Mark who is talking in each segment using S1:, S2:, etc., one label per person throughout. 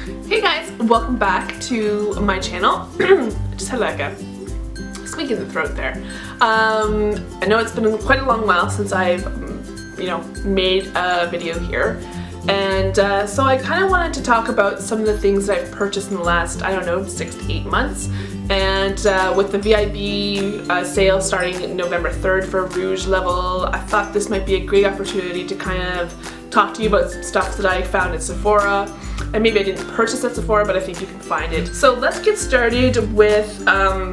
S1: Hey guys, welcome back to my channel. I just had like a squeak in the throat there. I know it's been quite a long while since I've, made a video here. And so I kind of wanted to talk about some of the things that I've purchased in the last, 6 to 8 months. And with the VIB sale starting November 3rd for Rouge level, I thought this might be a great opportunity to kind of talk to you about some stuff that I found at Sephora. And maybe I didn't purchase at Sephora, but I think you can find it. So let's get started with, I'm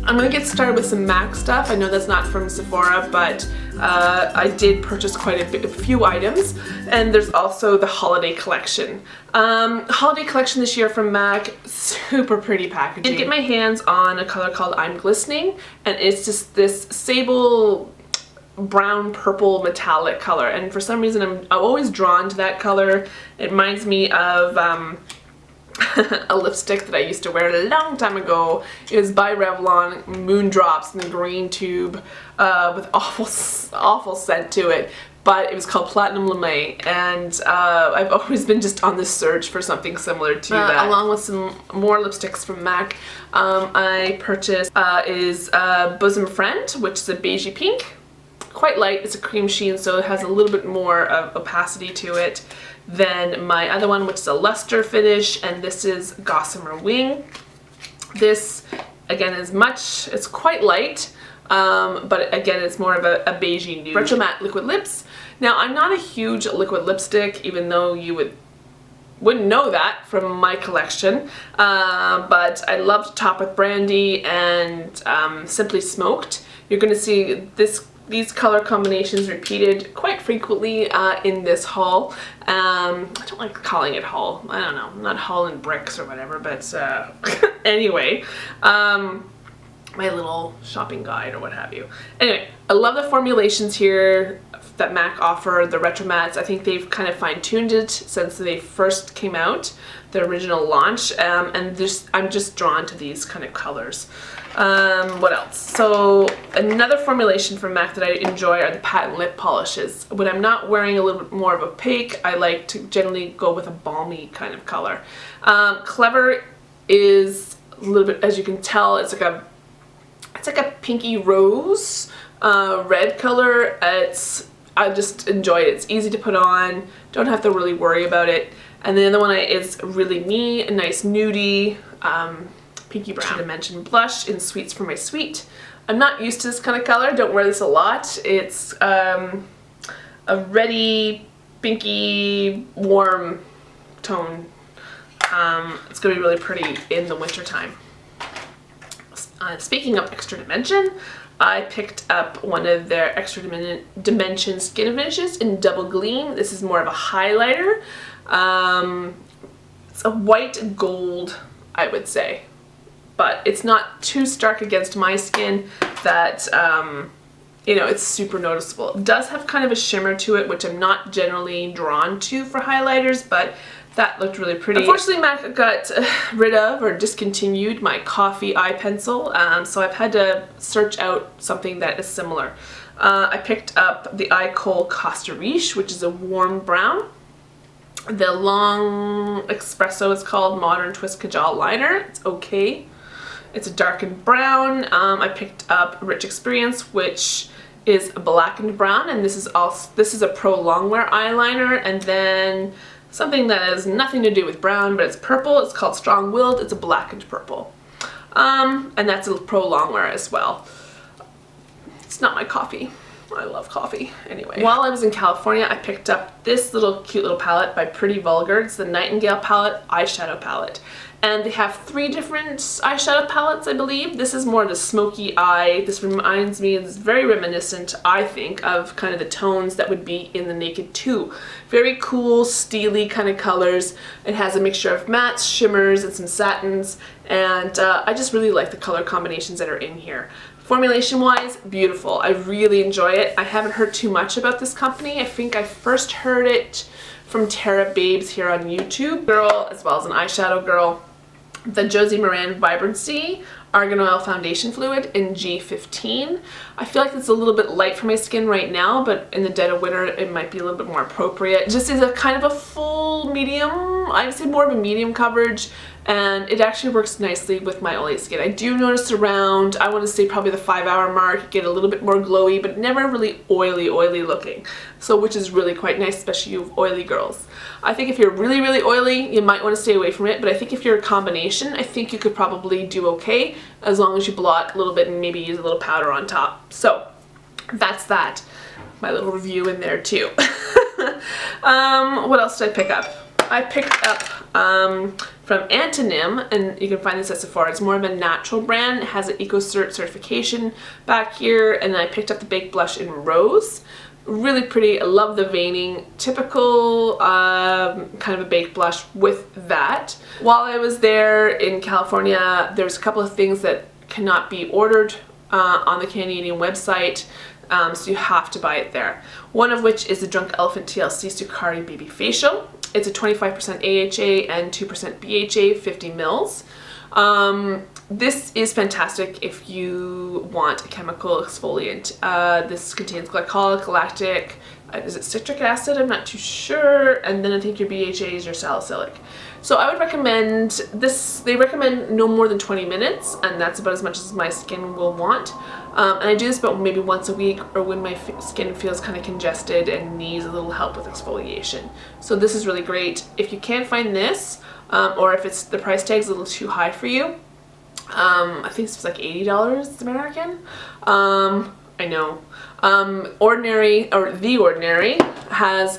S1: going to get started with some MAC stuff. I know that's not from Sephora, but I did purchase quite a few items. And there's also the holiday collection. Holiday collection this year from MAC, super pretty packaging. I did get my hands on a color called I'm Glistening, and it's just this sable brown purple metallic color, and for some reason I'm always drawn to that color. It reminds me of a lipstick that I used to wear a long time ago. It was by Revlon, Moondrops in the green tube, with awful scent to it, but it was called Platinum Lame, and I've always been just on this search for something similar to that. Along with some more lipsticks from MAC, I purchased is Bosom Friend, which is a beigey pink. Quite light, it's a cream sheen, so it has a little bit more of opacity to it than my other one, which is a luster finish, and this is Gossamer Wing. This, again, it's quite light, but again, it's more of a beigey nude. Retro Matte Liquid Lips. Now, I'm not a huge liquid lipstick, even though you wouldn't know that from my collection, but I love to top with Brandy and Simply Smoked. You're going to see these color combinations repeated quite frequently in this haul. I don't like calling it haul. I don't know, not haul in bricks or whatever, but anyway, my little shopping guide or what have you. Anyway, I love the formulations here that MAC offer, the Retro Mattes. I think they've kind of fine-tuned it since they first came out, the original launch, and I'm just drawn to these kind of colors. What else? So another formulation from MAC that I enjoy are the patent lip polishes. When I'm not wearing a little bit more of opaque, I like to generally go with a balmy kind of color. Clever is a little bit, as you can tell, it's like a pinky rose red color. I just enjoy it. It's easy to put on, don't have to really worry about it. And the other one is Really Me, a nice nudie, pinky brown. I should have mentioned blush in Sweets for My Sweet. I'm not used to this kind of color, don't wear this a lot. It's a reddy, pinky, warm tone. It's going to be really pretty in the winter time. Speaking of Extra Dimension, I picked up one of their Extra Dimension skin finishes in Double Gleam. This is more of a highlighter. It's a white gold, I would say, but it's not too stark against my skin that, it's super noticeable. It does have kind of a shimmer to it, which I'm not generally drawn to for highlighters, but that looked really pretty. Unfortunately, MAC got rid of or discontinued my coffee eye pencil, so I've had to search out something that is similar. I picked up the Eye Kohl Costa Riche, which is a warm brown. The Long Espresso is called Modern Twist Kajal Liner. It's okay. It's a darkened brown. I picked up Rich Experience, which is a blackened brown, and this is a Pro Longwear eyeliner, and then something that has nothing to do with brown, but it's purple. It's called Strong Willed. It's a blackened purple. And that's a Pro Longwear as well. It's not my coffee. I love coffee. Anyway, while I was in California, I picked up this cute little palette by Pretty Vulgar. It's the Nightingale palette, eyeshadow palette. And they have 3 different eyeshadow palettes, I believe. This is more the smoky eye. This reminds me, it's very reminiscent, I think, of kind of the tones that would be in the Naked 2. Very cool, steely kind of colors. It has a mixture of mattes, shimmers, and some satins. And I just really like the color combinations that are in here. Formulation wise, beautiful. I really enjoy it. I haven't heard too much about this company. I think I first heard it from Tara Babes here on YouTube. Girl, as well as an eyeshadow girl. The Josie Maran Vibrancy Argan Oil Foundation Fluid in G15. I feel like it's a little bit light for my skin right now, but in the dead of winter it might be a little bit more appropriate. It just is a kind of a full medium, I would say more of a medium coverage, and it actually works nicely with my oily skin. I do notice around, I want to say probably the 5-hour mark, get a little bit more glowy, but never really oily looking. So which is really quite nice, especially you oily girls. I think if you're really oily, you might want to stay away from it, but I think if you're a combination, I think you could probably do okay as long as you blot a little bit and maybe use a little powder on top. So that's that. My little review in there too. What else did I pick up? I picked up from Antonym, and you can find this at Sephora. It's more of a natural brand. It has an EcoCert certification back here, and I picked up the Baked Blush in Rose. Really pretty. I love the veining. Typical kind of a baked blush with that. While I was there in California, there's a couple of things that cannot be ordered on the Canadian website. So you have to buy it there. One of which is the Drunk Elephant TLC Sukari Baby Facial. It's a 25% AHA and 2% BHA, 50 mils. This is fantastic if you want a chemical exfoliant. This contains glycolic, lactic, is it citric acid? I'm not too sure. And then I think your BHA is your salicylic. So I would recommend this. They recommend no more than 20 minutes, and that's about as much as my skin will want. And I do this about maybe once a week, or when my skin feels kind of congested and needs a little help with exfoliation. So this is really great. If you can't find this, or if it's the price tag's a little too high for you, I think it's like $80 American. I know. Ordinary, or The Ordinary, has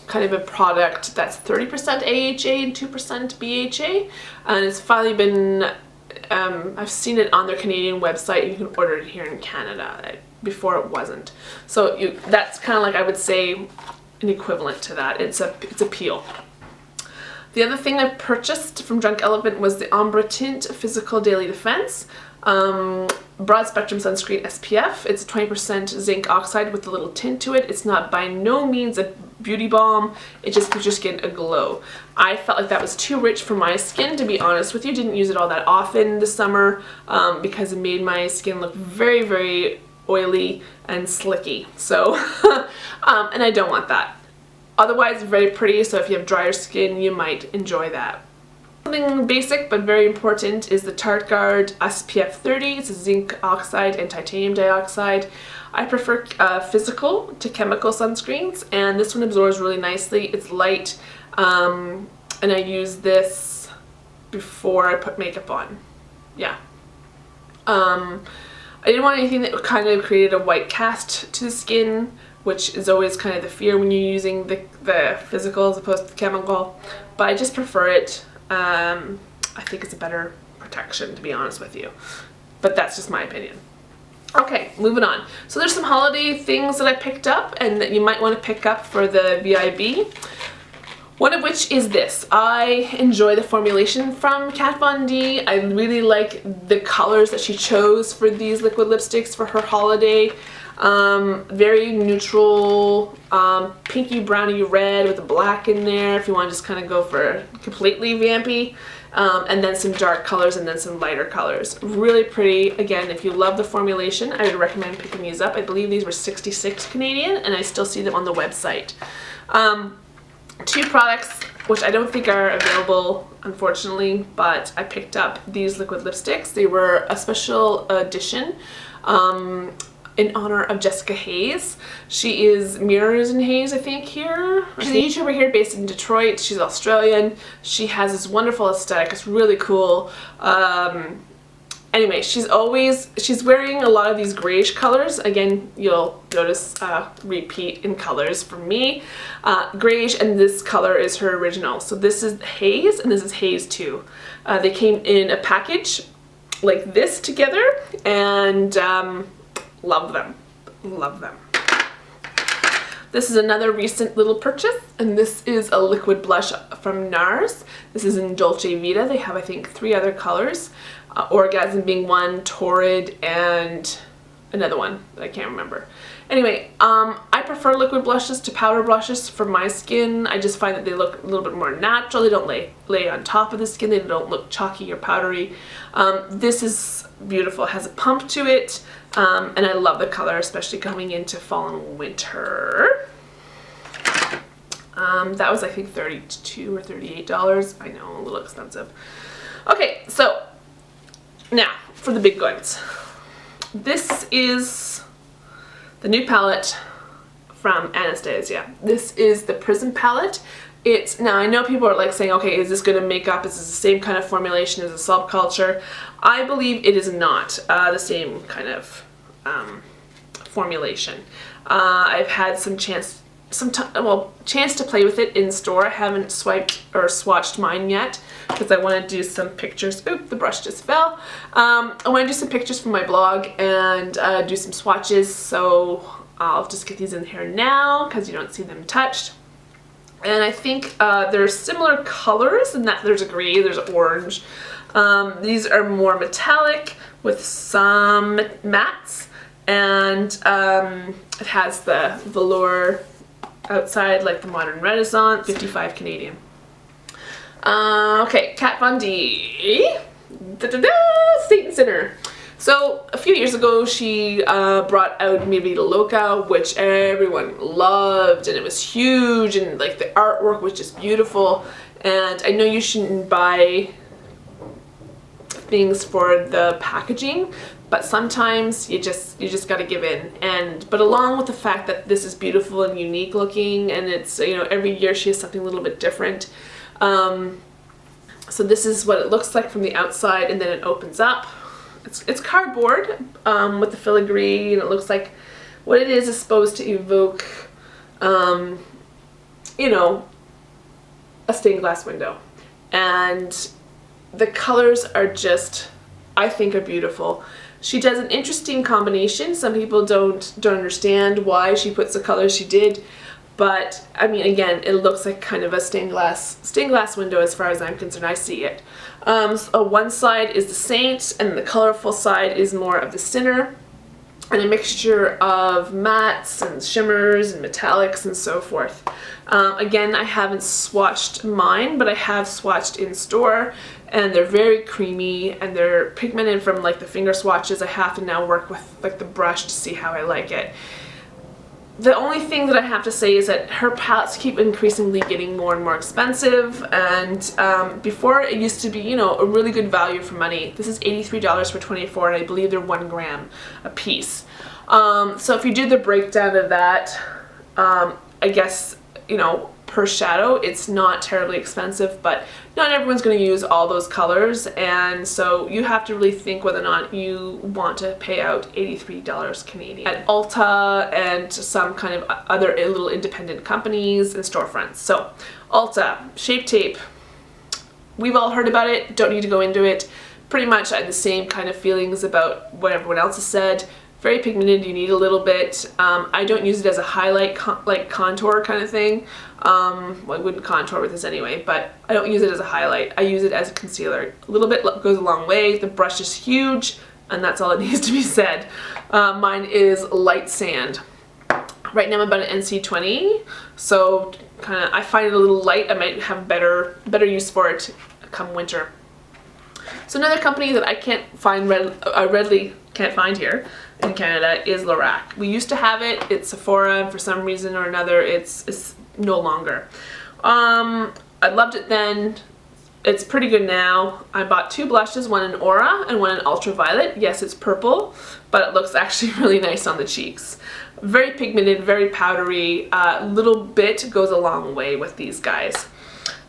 S1: kind of a product that's 30% AHA and 2% BHA, and it's finally been, I've seen it on their Canadian website. You can order it here in Canada. Before it wasn't. So that's kind of like, I would say, an equivalent to that. It's a peel. The other thing I purchased from Drunk Elephant was the Ombre Tint Physical Daily Defense Broad Spectrum Sunscreen SPF. It's a 20% zinc oxide with a little tint to it. It's not by no means a beauty balm. It just gives your skin a glow. I felt like that was too rich for my skin, to be honest with you. Didn't use it all that often this summer because it made my skin look very oily and slicky. So, and I don't want that. Otherwise, very pretty, so if you have drier skin, you might enjoy that. Something basic but very important is the Tarte Guard SPF 30. It's a zinc oxide and titanium dioxide. I prefer physical to chemical sunscreens, and this one absorbs really nicely. It's light, and I use this before I put makeup on. Yeah. I didn't want anything that kind of created a white cast to the skin, which is always kind of the fear when you're using the physical as opposed to the chemical, but I just prefer it. I think it's a better protection, to be honest with you, but that's just my opinion. Okay, moving on. So there's some holiday things that I picked up and that you might want to pick up for the VIB. One of which is this. I enjoy the formulation from Kat Von D. I really like the colors that she chose for these liquid lipsticks for her holiday. Very neutral, pinky browny red with a black in there if you want to just kind of go for completely vampy, and then some dark colors and then some lighter colors. Really pretty. Again, if you love the formulation, I would recommend picking these up. I believe these were 66 Canadian, and I still see them on the website. Two products which I don't think are available, unfortunately, but I picked up these liquid lipsticks. They were a special edition in honor of Jessica Hayes. She is Mirrors and Haze, I think, here. She's a YouTuber here based in Detroit. She's Australian. She has this wonderful aesthetic. It's really cool. Anyway, she's wearing a lot of these grayish colors. Again, you'll notice repeat in colors for me. Grayish, and this color is her original. So this is Haze, and this is Haze 2. They came in a package like this together, and love them. Love them. This is another recent little purchase, and this is a liquid blush from NARS. This is in Dolce Vita. They have, I think, 3 other colors. Orgasm being one, Torrid, and another one that I can't remember. Anyway, I prefer liquid blushes to powder blushes for my skin. I just find that they look a little bit more natural. They don't lay on top of the skin. They don't look chalky or powdery. This is beautiful. It has a pump to it, and I love the color, especially coming into fall and winter. That was, I think, $32 or $38. I know, a little expensive. Okay, so now for the big guns. This is the new palette from Anastasia. This is the Prism palette. Now I know people are like saying, okay, is this going to make up? Is this the same kind of formulation as a Subculture? I believe it is not the same kind of formulation. I've had some chance to play with it in store. I haven't swiped or swatched mine yet because I want to do some pictures. Oop, the brush just fell. I want to do some pictures for my blog and do some swatches, so I'll just get these in here now because you don't see them touched. And I think they're similar colors in that there's a gray, there's orange. These are more metallic with some mattes, and it has the velour outside like the Modern Renaissance, 55 Canadian. Okay, Kat Von D, Satan Sinner. So a few years ago she brought out Mi Vida Loca, which everyone loved, and it was huge, and like the artwork was just beautiful. And I know you shouldn't buy things for the packaging, but sometimes you just got to give in. But along with the fact that this is beautiful and unique looking, and it's, you know, every year she has something a little bit different. So this is what it looks like from the outside, and then it opens up. It's cardboard with the filigree, and it looks like what it is supposed to evoke, you know, a stained glass window. And the colors are just, I think, are beautiful. She does an interesting combination. Some people don't understand why she puts the colors she did, but I mean, again, it looks like kind of a stained glass window as far as I'm concerned. I see it. So one side is the Saint, and the colorful side is more of the Sinner, and a mixture of mattes and shimmers and metallics and so forth. Again, I haven't swatched mine, but I have swatched in store, and they're very creamy, and they're pigmented from like the finger swatches. I have to now work with like the brush to see how I like it. The only thing that I have to say is that her palettes keep increasingly getting more and more expensive, and before it used to be, you know, a really good value for money. This is $83 for 24, and I believe they're 1 gram a piece. So if you do the breakdown of that, I guess, you know, per shadow, it's not terribly expensive, but not everyone's going to use all those colors, and so you have to really think whether or not you want to pay out $83 Canadian at Ulta and some kind of other little independent companies and storefronts. So Ulta, Shape Tape, we've all heard about it, don't need to go into it. Pretty much I had the same kind of feelings about what everyone else has said. Very pigmented, you need a little bit. I don't use it as a highlight, like contour kind of thing. Well, I wouldn't contour with this anyway, but I don't use it as a highlight. I use it as a concealer. A little bit goes a long way. The brush is huge, and that's all it needs to be said. Mine is Light Sand. Right now I'm about an NC20, so kind of I find it a little light. I might have better use for it come winter. So another company that I can't find readily can't find here in Canada is Lorac. We used to have it. It's Sephora, and for some reason or another it's no longer. I loved it then. It's pretty good now. I bought 2 blushes, one in Aura and one in Ultraviolet. Yes, it's purple, but it looks actually really nice on the cheeks. Very pigmented, very powdery. Little bit goes a long way with these guys.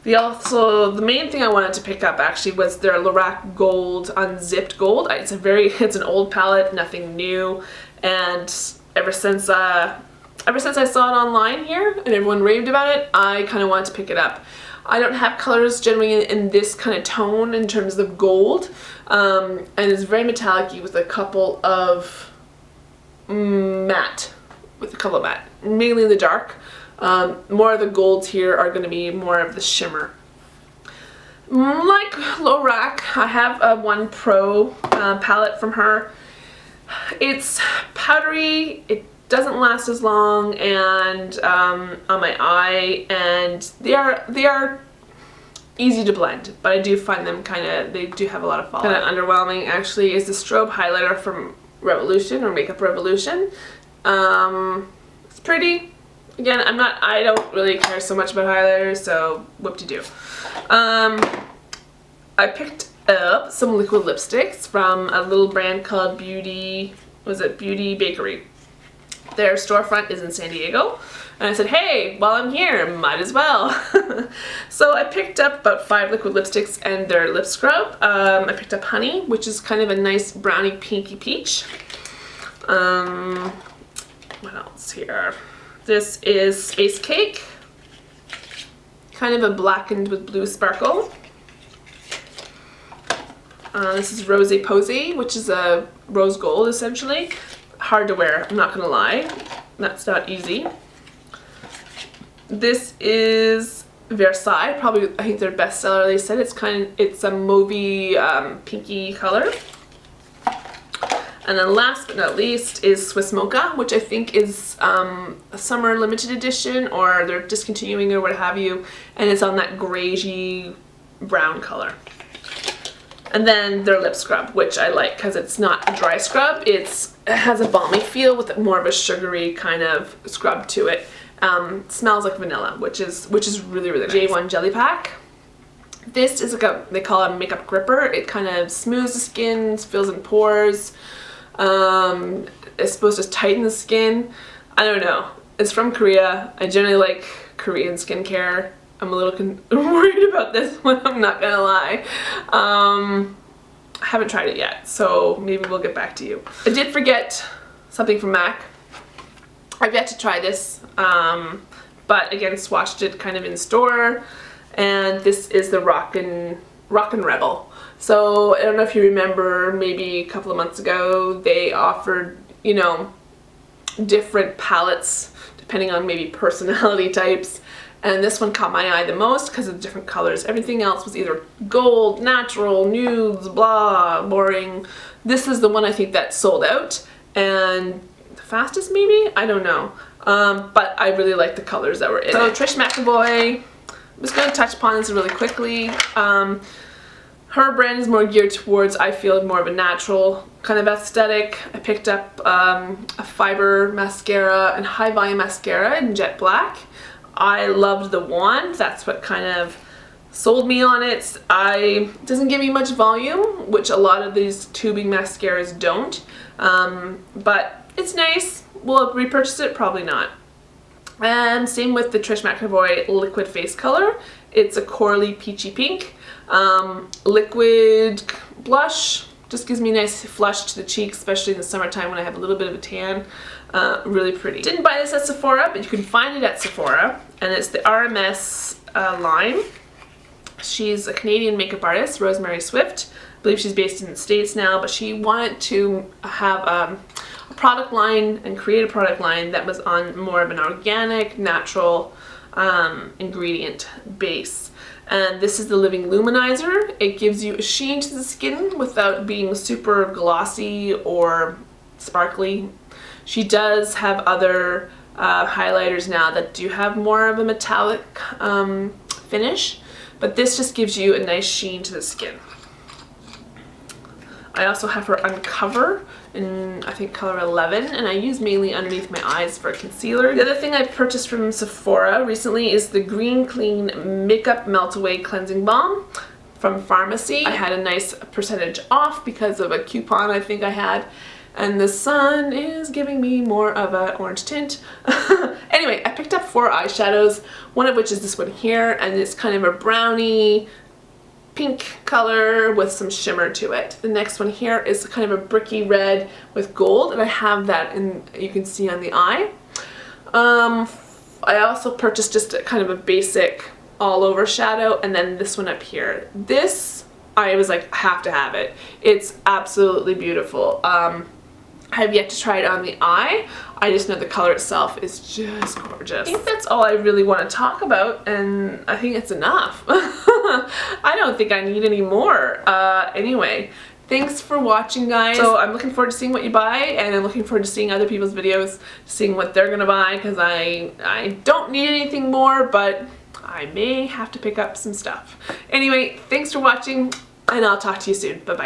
S1: The main thing I wanted to pick up actually was their Lorac Gold Unzipped Gold. It's an old palette, nothing new, and ever since I saw it online here and everyone raved about it, I kind of wanted to pick it up. I don't have colors generally in this kind of tone in terms of gold, and it's very metallic-y with a couple of matte, mainly in the dark. More of the golds here are going to be more of the shimmer. Like Lorac, I have a 1 Pro palette from her. It's powdery, it doesn't last as long and on my eye, and they are easy to blend, but I do find them they do have a lot of fallout. Kind of underwhelming actually is the strobe highlighter from Revolution or Makeup Revolution. It's pretty. Again, I don't really care so much about highlighters, so whoop-de-doo. I picked up some liquid lipsticks from a little brand called Beauty Bakery. Their storefront is in San Diego. And I said, hey, while I'm here, might as well. So I picked up about 5 liquid lipsticks and their lip scrub. I picked up Honey, which is kind of a nice brownie pinky peach. What else here? This is Space Cake. Kind of a blackened with blue sparkle. This is Rose Posy, which is a rose gold essentially. Hard to wear, I'm not gonna lie. That's not easy. This is Versailles, probably I think their bestseller. They said it's a mauvey pinky color. And then last but not least is Swiss Mocha, which I think is a summer limited edition, or they're discontinuing or what have you, and it's on that greigey brown color. And then their lip scrub, which I like because it's not a dry scrub. It has a balmy feel with more of a sugary kind of scrub to it. Smells like vanilla, which is really, really nice. J1 Jelly Pack. This is like they call it a makeup gripper. It kind of smooths the skin, fills in pores. It's supposed to tighten the skin. I don't know. It's from Korea. I generally like Korean skincare. I'm a little worried about this one, I'm not gonna lie. I haven't tried it yet, so maybe we'll get back to you. I did forget something from MAC. I've yet to try this, but again, swatched it kind of in store, and this is the Rockin' Rebel. So I don't know if you remember, maybe a couple of months ago, they offered, you know, different palettes depending on maybe personality types. And this one caught my eye the most because of the different colors. Everything else was either gold, natural, nudes, blah, boring. This is the one I think that sold out. And the fastest maybe? I don't know. But I really like the colors that were in it. So Trish McAvoy, I'm just going to touch upon this really quickly. Her brand is more geared towards, I feel, more of a natural kind of aesthetic. I picked up a fiber mascara and high volume mascara in jet black. I loved the wand. That's what kind of sold me on it. It doesn't give me much volume, which a lot of these tubing mascaras don't. But it's nice. Will I repurchase it? Probably not. And same with the Trish McAvoy liquid face color. It's a corally peachy pink. Liquid blush. Just gives me a nice flush to the cheeks, especially in the summertime when I have a little bit of a tan. Really pretty. Didn't buy this at Sephora, but you can find it at Sephora, and it's the RMS line. She's a Canadian makeup artist, Rosemary Swift. I believe she's based in the States now, but she wanted to have a product line and create a product line that was on more of an organic, natural ingredient base. And this is the Living Luminizer. It gives you a sheen to the skin without being super glossy or sparkly. She does have other highlighters now that do have more of a metallic finish, but this just gives you a nice sheen to the skin. I also have her Uncover in, I think, color 11, and I use mainly underneath my eyes for concealer. The other thing I purchased from Sephora recently is the Green Clean Makeup Melt Away Cleansing Balm from Pharmacy. I had a nice percentage off because of a coupon I think I had, and the sun is giving me more of an orange tint. Anyway, I picked up 4 eyeshadows, one of which is this one here, and it's kind of a brownie pink color with some shimmer to it. The next one here is kind of a bricky red with gold, and I have that in, you can see on the eye. I also purchased just a kind of a basic all over shadow, and then this one up here. This, I was like, I have to have it. It's absolutely beautiful. I have yet to try it on the eye. I just know the color itself is just gorgeous. I think that's all I really want to talk about, and I think it's enough. I don't think I need any more. Anyway, thanks for watching, guys. So I'm looking forward to seeing what you buy, and I'm looking forward to seeing other people's videos, seeing what they're gonna buy, because I don't need anything more, but I may have to pick up some stuff. Anyway, thanks for watching, and I'll talk to you soon. Bye-bye.